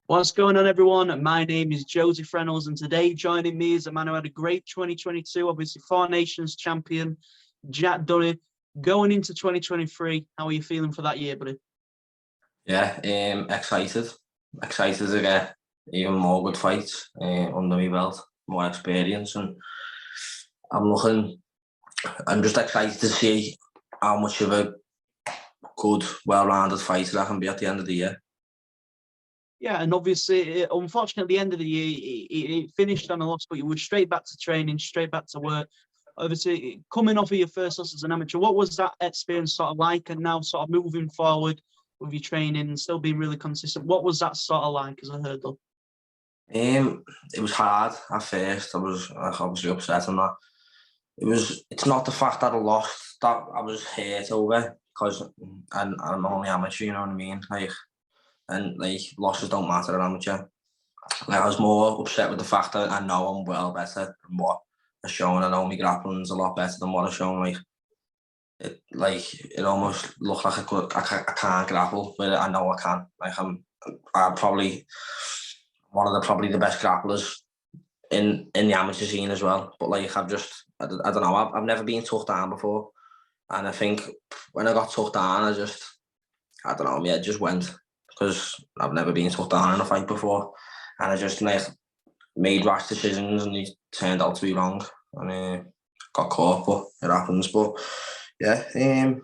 What's going on, everyone? My name is Josie Reynolds, and today joining me is a man who had a great 2022, obviously Four Nations champion, Jak Dunny. Going into 2023, how are you feeling for that year, buddy? Yeah, excited. Excited to get even more good fights under my belt, more experience, and I'm just excited to see how much of a good, well-rounded fighter I can be at the end of the year. Yeah, and obviously, unfortunately, at the end of the year, it finished on a loss, but you were straight back to training, straight back to work. Obviously, coming off of your first loss as an amateur, what was that experience sort of like? And now sort of moving forward with your training and still being really consistent, what was that sort of like as a hurdle? It was hard at first. I was obviously upset on that. It's not the fact that I lost that I was hurt over, because I'm only amateur, you know what I mean? Like losses don't matter at amateur. Like, I was more upset with the fact that I know I'm well better than what I've shown. I know my grappling's a lot better than what I've shown. It almost looked like I can't grapple, but I know I can. I'm probably one of the best grapplers in the amateur scene as well. But like, I don't know. I've never been took down before, and I think when I got took down, I don't know. My head just went, because I've never been took down in a fight before, and I just made rash decisions, and they turned out to be wrong, and got caught. But it happens. But yeah,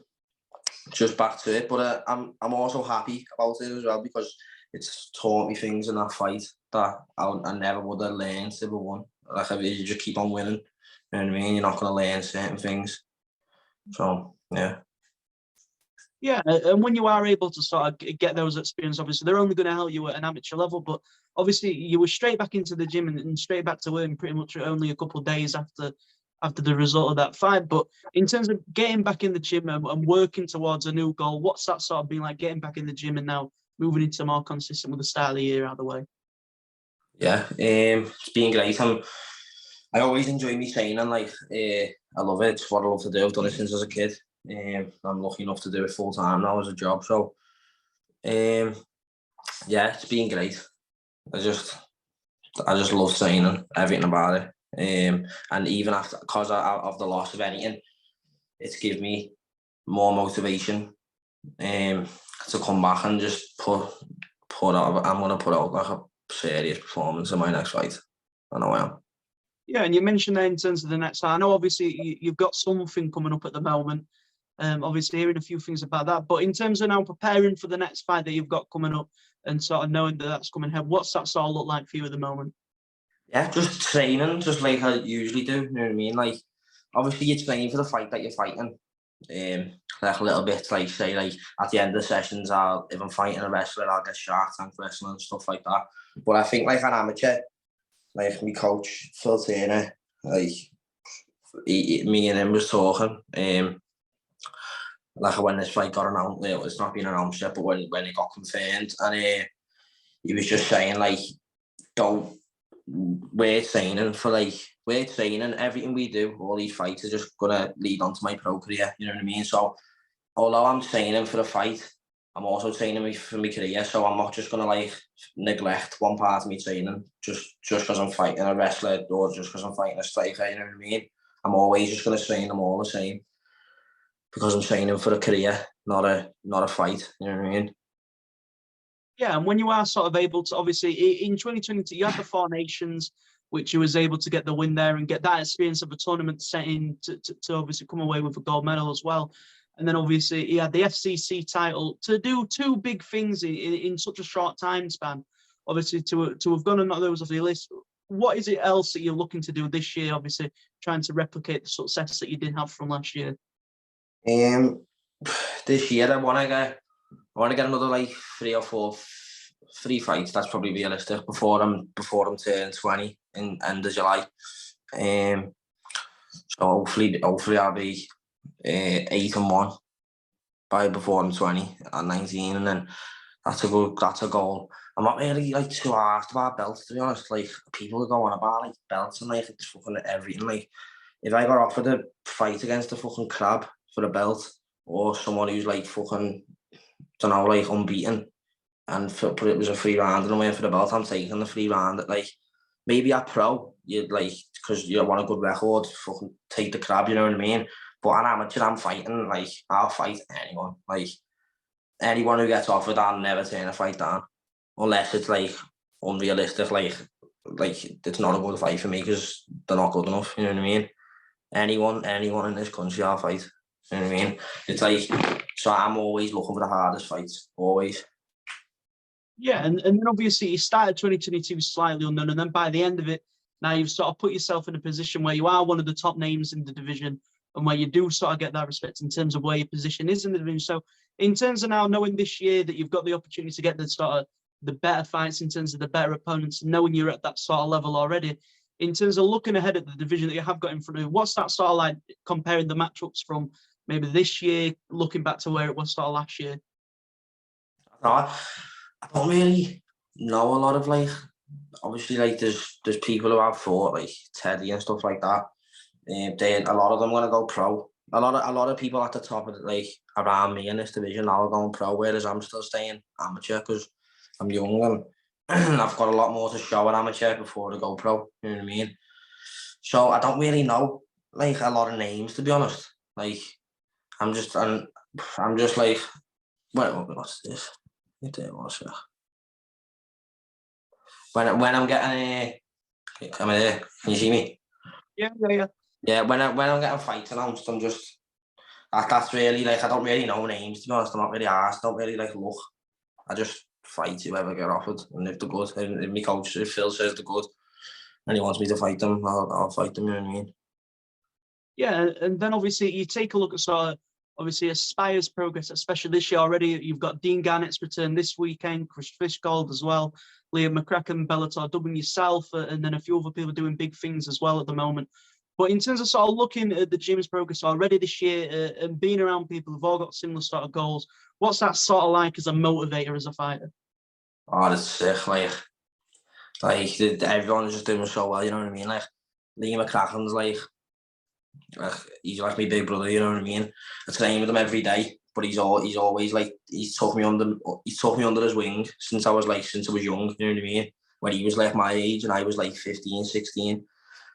just back to it. But I'm also happy about it as well, because it's taught me things in that fight that I never would have learned if I won. Like, if you just keep on winning, you know what I mean? You're not going to learn certain things. So yeah. Yeah, and when you are able to sort of get those experiences, obviously they're only going to help you at an amateur level. But obviously, you were straight back into the gym and straight back to work pretty much only a couple of days after the result of that fight. But in terms of getting back in the gym and working towards a new goal, what's that sort of been like, getting back in the gym and now moving into more consistent with the start of the year out of the way? Yeah, it's been great. I always enjoy me training. I love it. It's what I love to do. I've done it since I was a kid. I'm lucky enough to do it full time now as a job. So, yeah, it's been great. I just love training, everything about it. And even after, because of the loss of anything, it's given me more motivation to come back and just put out. I'm gonna put out like a serious performance in my next fight. I know I am. Yeah, and you mentioned that in terms of the next fight. I know obviously you've got something coming up at the moment. Obviously hearing a few things about that. But in terms of now preparing for the next fight that you've got coming up and sort of knowing that that's coming ahead, what's that sort of look like for you at the moment? Yeah, just training, just like I usually do. You know what I mean? Like, obviously you're training for the fight that you're fighting. Like a little bit, like, say, like at the end of the sessions, if I'm fighting a wrestler, I'll get Shark Tank wrestling and stuff like that. But I think like an amateur, like my coach Phil Turner, like me and him was talking. Like, when this fight got announced, it's not been announced yet, but when it got confirmed, and he was just saying, like, don't. We're training everything we do, all these fights are just gonna lead on to my pro career, you know what I mean? So although I'm training for the fight, I'm also training for my career. So I'm not just gonna like neglect one part of me training just because I'm fighting a wrestler, or just because I'm fighting a striker, you know what I mean? I'm always just gonna train them all the same, because I'm training for a career, not a fight, you know what I mean? Yeah, and when you are sort of able to, obviously in 2022, you had the Four Nations, which you was able to get the win there and get that experience of a tournament setting to obviously come away with a gold medal as well. And then obviously he had the FCC title to do two big things in such a short time span. Obviously to have gone and knock those off the list. What is it else that you're looking to do this year? Obviously trying to replicate the success that you did have from last year. This year I want to get another like three fights. That's probably realistic before I'm turning 20 in end of July. So hopefully I'll be 8-1 before I'm 20 and 19, and then that's a goal. I'm not really like too asked about belts, to be honest. Like, people are going about like belts and like it's fucking everything. Like, if I got offered a fight against a fucking crab for a belt, or someone who's like fucking, don't know, like unbeaten, and it was a free round and I went for the belt, I'm taking the free round. Like, maybe at pro, you'd like, because you want a good record, fucking take the crab, you know what I mean? But an amateur, I'm fighting, like, I'll fight anyone. Like, anyone who gets offered, I'll never turn a fight down. Unless it's, like, unrealistic, like it's not a good fight for me because they're not good enough, you know what I mean? Anyone in this country, I'll fight. You know what I mean? It's like, so I'm always looking for the hardest fights, always. Yeah, and then obviously you started 2022 slightly unknown, and then by the end of it, now you've sort of put yourself in a position where you are one of the top names in the division, and where you do sort of get that respect in terms of where your position is in the division. So in terms of now knowing this year that you've got the opportunity to get the sort of the better fights in terms of the better opponents, knowing you're at that sort of level already, in terms of looking ahead at the division that you have got in front of you, what's that sort of like comparing the matchups from maybe this year, looking back to where it was sort of last year? I don't really know a lot of, like, obviously, like, there's people who have fought, like Teddy and stuff like that. A lot of them want to go pro. A lot of people at the top of like around me in this division now are going pro, whereas I'm still staying amateur because I'm young and I've got a lot more to show at amateur before to go pro. You know what I mean? So I don't really know like a lot of names, to be honest. Like, I'm just like, what's this? What's that? When I'm getting come in here, can you see me? Yeah. Yeah, when I'm getting fights announced, I'm just that's really, like, I don't really know names, to be honest. I'm not really asked, don't really like look. I just fight whoever get offered, and if they're good, and if my coach, if Phil says they're good, and he wants me to fight them, I'll fight them. You know what I mean? Yeah, and then obviously you take a look at sort of obviously Aspire's progress, especially this year already. You've got Dean Garnett's return this weekend, Chris Fishgold as well, Liam McCracken, Bellator, dubbing yourself, and then a few other people doing big things as well at the moment. But in terms of sort of looking at the gym's progress already this year and being around people who've all got similar sort of goals, what's that sort of like as a motivator, as a fighter? Oh, that's sick. Like everyone's just doing so well. You know what I mean? Like Liam McCracken's like he's like my big brother. You know what I mean? I train with him every day, but he's always like he's took me under his wing since I was young. You know what I mean? When he was like my age and I was like 15, 16.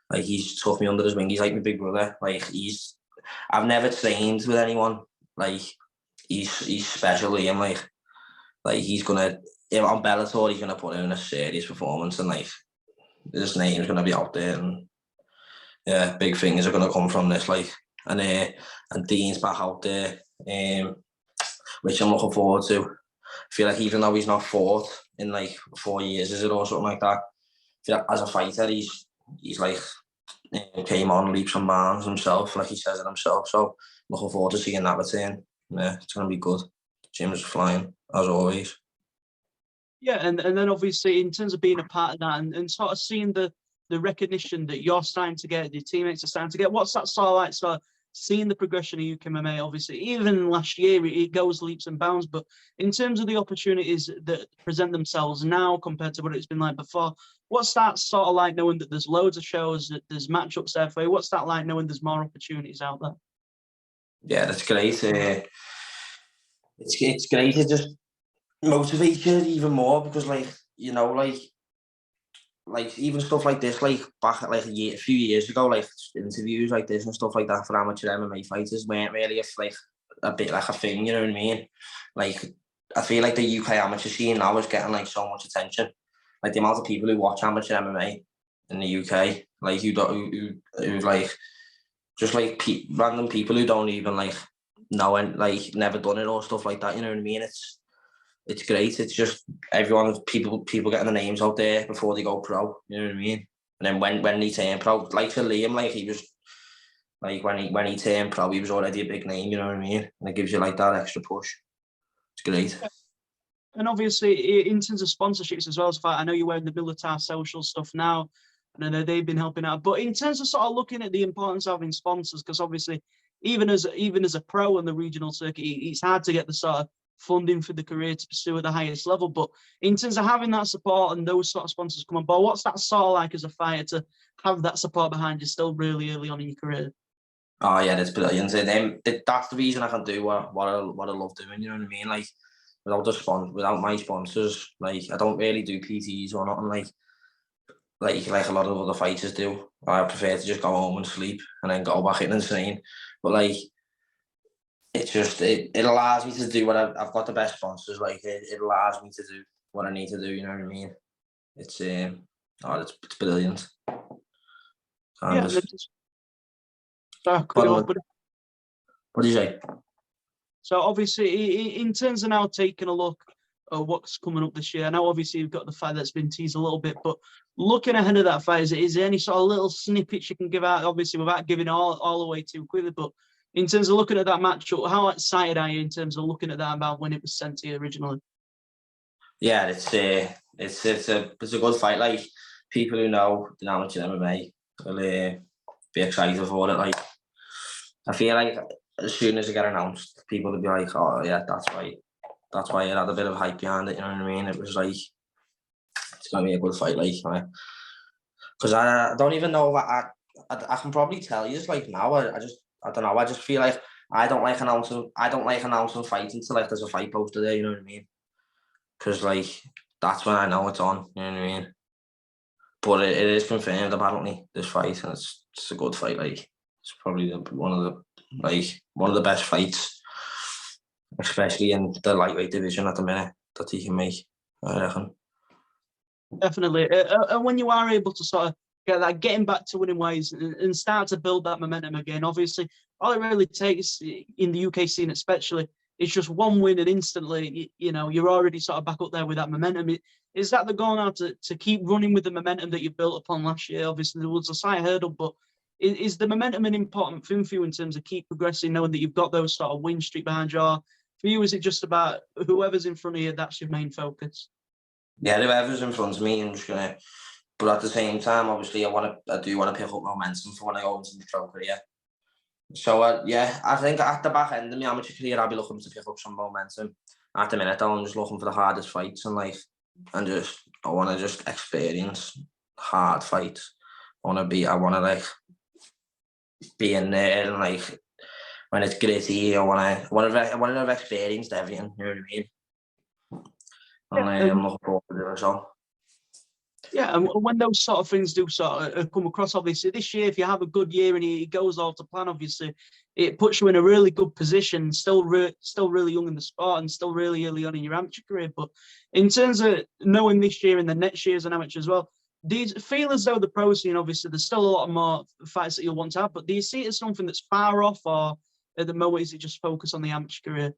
Like, he's took me under his wing. He's like my big brother. Like, I've never trained with anyone. Like, he's special, Liam. Like he's gonna, on Bellator, he's gonna put in a serious performance, and like his name's gonna be out there, and yeah, big things are gonna come from this. Like, and Dean's back out there, which I'm looking forward to. I feel like even though he's not fought in like 4 years, is it, or something like that, I feel like as a fighter, he's like came on leaps and bounds himself, like he says it himself. So looking forward to seeing that return. Yeah, it's gonna be good. Jim's flying as always. Yeah, and then obviously in terms of being a part of that and sort of seeing the recognition that you're starting to get, your teammates are starting to get, what's that sort of like, sort of seeing the progression of UK MMA? Obviously, even last year, it goes leaps and bounds, but in terms of the opportunities that present themselves now compared to what it's been like before, what's that sort of like knowing that there's loads of shows, that there's matchups there for you? What's that like knowing there's more opportunities out there? Yeah, that's great. It's great to just motivate you even more because, like, you know, like even stuff like this, like back at like a few years ago, like interviews like this and stuff like that for amateur MMA fighters weren't really a bit like a thing, you know what I mean? Like, I feel like the UK amateur scene now is getting like so much attention. Like the amount of people who watch amateur MMA in the UK, like who like just like random people who don't even like know and like never done it or stuff like that. You know what I mean? It's great. It's just people getting the names out there before they go pro. You know what I mean? And then when he turned pro, like for Liam, like he was like when he turned pro, he was already a big name. You know what I mean? And it gives you like that extra push. It's great. And obviously, in terms of sponsorships as well, as I know you're wearing the Militar Social stuff now, and I know they've been helping out. But in terms of sort of looking at the importance of having sponsors, because obviously, even as a pro on the regional circuit, it's hard to get the sort of funding for the career to pursue at the highest level. But in terms of having that support and those sort of sponsors come on board, what's that sort of like as a fighter to have that support behind you still really early on in your career? Oh yeah, that's brilliant. And that's the reason I can do what I love doing. You know what I mean? Like, without my sponsors, like I don't really do PTs or nothing like a lot of other fighters do. I prefer to just go home and sleep and then go back in and train. But like it's just it allows me to do what I've got the best sponsors. Like it allows me to do what I need to do. You know what I mean? It's it's brilliant. And Yeah, and sorry, what do you say? So obviously, in terms of now taking a look at what's coming up this year, I know obviously you've got the fight that's been teased a little bit, but looking ahead of that fight, is there any sort of little snippets you can give out, obviously without giving all the way too quickly, but in terms of looking at that matchup, how excited are you in terms of looking at that about when it was sent to you originally? Yeah, it's a good fight. Like people who know the amateur MMA will be excited for it. Like I feel like as soon as it get announced, people will be like, "Oh yeah, that's right." That's why it had a bit of hype behind it. You know what I mean? It was like it's gonna be a good fight, like because I don't even know what I can probably tell you. It's like now I don't know. I just feel like I don't like announcing fights until like there's a fight poster there. You know what I mean? Because like that's when I know it's on. You know what I mean? But it is confirmed apparently this fight, and it's a good fight. Like it's probably one of the best fights, especially in the lightweight division at the minute that he can make. I reckon. Definitely. And when you are able to sort of get that, getting back to winning ways and start to build that momentum again, obviously, all it really takes in the UK scene, especially, is just one win and instantly, you're already sort of back up there with that momentum. Is that the goal now to keep running with the momentum that you built upon last year? Obviously, there was a slight hurdle, but is the momentum an important thing for you in terms of keep progressing, knowing that you've got those sort of win streak behind you? Or for you, is it just about whoever's in front of you, that's your main focus? Yeah, whoever's in front of me, I'm just gonna. But at the same time, obviously, I do want to pick up momentum for when I go into the pro career. So yeah, I think at the back end of my amateur career, I'll be looking to pick up some momentum. At the minute, though, I'm just looking for the hardest fights in life, and I want to just experience hard fights. I want to like be in there and like when it's gritty. I want to have experienced everything. You know what I mean? And I'm looking forward to it. So. Yeah, and when those sort of things do sort of come across, obviously, this year, if you have a good year and it goes all to plan, obviously, it puts you in a really good position, still really young in the sport and still really early on in your amateur career. But in terms of knowing this year and the next year as an amateur as well, do you feel as though the pro scene, obviously, there's still a lot more fights that you'll want to have, but do you see it as something that's far off, or at the moment, is it just focus on the amateur career?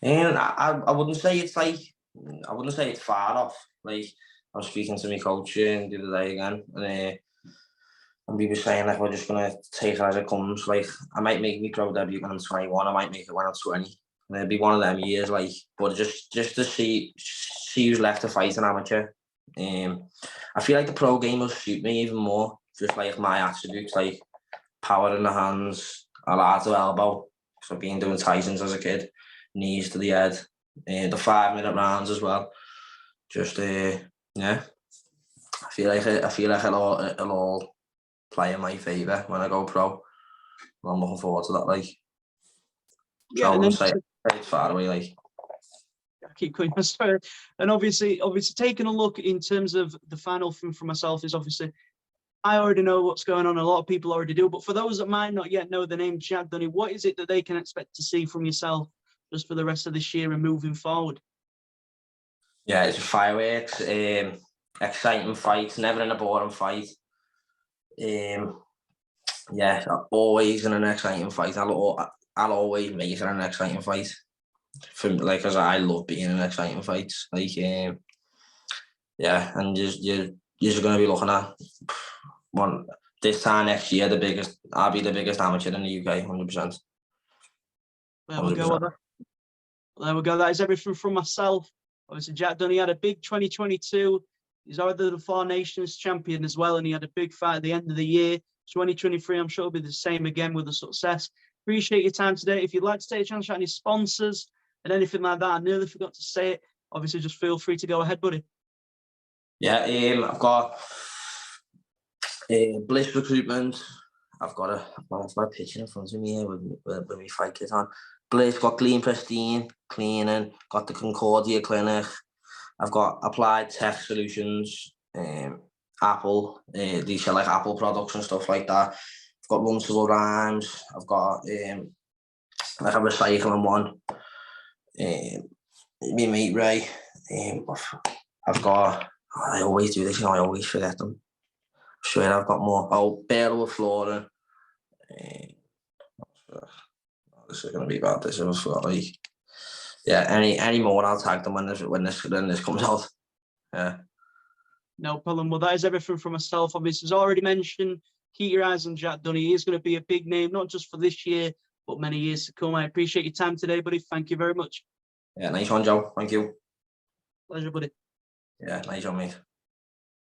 And I wouldn't say it's far off. Like I was speaking to my coach the other day again, and we were saying like we're just gonna take it as it comes. Like I might make me pro debut when I'm 21. I might make it when I'm 20. And it'll be one of them years. Like, but just to see who's left to fight an amateur. I feel like the pro game will suit me even more. Just like my attributes, like power in the hands, a lot to elbow. So I've been doing Tyson's as a kid, knees to the head, the 5-minute rounds as well. Just yeah. I feel like it'll all play in my favour when I go pro. I'm looking forward to that. Like, Yeah, so I and wouldn't then say it's far away. Like, I keep going. And obviously, taking a look in terms of the final thing for myself is obviously I already know what's going on. A lot of people already do. But for those that might not yet know the name Jak Dunny, what is it that they can expect to see from yourself just for the rest of this year and moving forward? yeah, it's fireworks, exciting fights, never in a boring fight. Yeah, always in an exciting fight. I'll always make it an exciting fight. For like, cause I love being in exciting fights. Like, yeah, and you're gonna be looking at one this time next year. I'll be the biggest amateur in the UK, 100%. There we go. There we go. That is everything from myself. Obviously, Jak Dunny had a big 2022. He's already the Four Nations champion as well, and he had a big fight at the end of the year. 2023, I'm sure, will be the same again with the success. Appreciate your time today. If you'd like to take a chance at any sponsors and anything like that, I nearly forgot to say it. Obviously, just feel free to go ahead, buddy. Yeah, I've got Bliss Recruitment. I've got my picture in front of me here with my fight kit on. Bliss, got Clean Pristine, cleaning, got the Concordia Clinic. I've got Applied Tech Solutions, Apple, they sell like Apple products and stuff like that. I've got Runtable Rhymes, I've got like a recycling one. Me mate Ray. I've got, I always do this, you know, I always forget them. I swear I've got more. Oh, Barrel with Flooring. This is gonna be bad. This is like, yeah. Any more, I'll tag them when this comes out. Yeah. No problem. Well, that is everything from myself. Obviously, as already mentioned, keep your eyes on Jak Dunny. He is going to be a big name, not just for this year, but many years to come. I appreciate your time today, buddy. Thank you very much. Yeah, nice one, Joe. Thank you. Pleasure, buddy. Yeah, nice one, mate.